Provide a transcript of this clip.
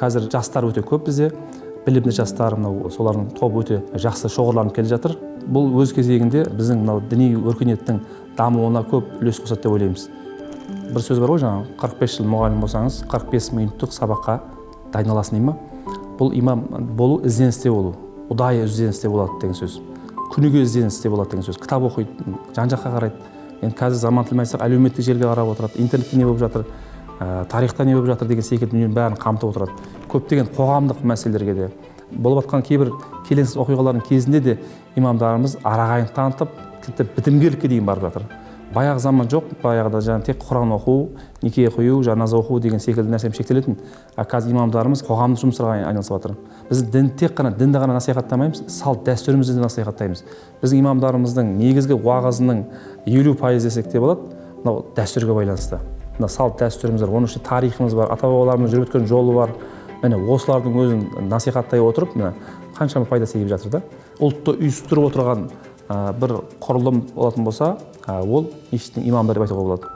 қазір жастар өте көп бізде, білімді жастар, солардың тобы өте жақсы шоғырланып келе жатыр. Бұл өз кезегінде біздің діни өркениеттің дамуына көп үлес қосады деп ойлаймыз. Бір сөз бар ғой, жаңа 45 жыл мұғалім болсаңыз, 45 минуттық сабаққа дайындаласың дей ма? Бұл имам болу ізденісте болу, ұдайы ізденісте болады деген сөз. Күніге ізденісте болады деген сөз. Кітап оқиды, жан-жаққа қарайды. Енді қазір заман тілімен айтсақ, әлеуметтік желіге қарап отырады, интернетте не болып жатыр, тарихта не болып жатыр деген секілді дүниенің бәрін қамтып отырады. Көптеген қоғамдық мәселелерге де, болып жатқан кейбір келеңсіз оқиғалардың кезінде де имамдарымыз арағайын танытып, тіпті бітімгерлікке дейін барып жатыр. Баяғы заман жоқ, баяғыда тек Құран оқу, неке қою, жаназа оқу деген секілді нәрсемен шектелетін. Қазір имамдарымыз қоғамдық жұмыстарға айналысып жатыр. Біз тек қана дінді ғана насихаттамаймыз, салт дәстүрімізді де насихаттаймыз. Біздің имамдарымыздың негізгі уағызының 50% десек те болады, мынау дәстүрге байланысты. Салт дәстүріміз бар, оның ішінде тарихымыз бар, ата-бабаларымыз жүріп өткен жолы бар. Міне осылардың өзін насихаттай отырып, қаншама пайда тигіп жатыр да. Ұлтты үйістіріп отырған бір құрылым болатын болса, ол мешіттің имамдары деп айтуға болады.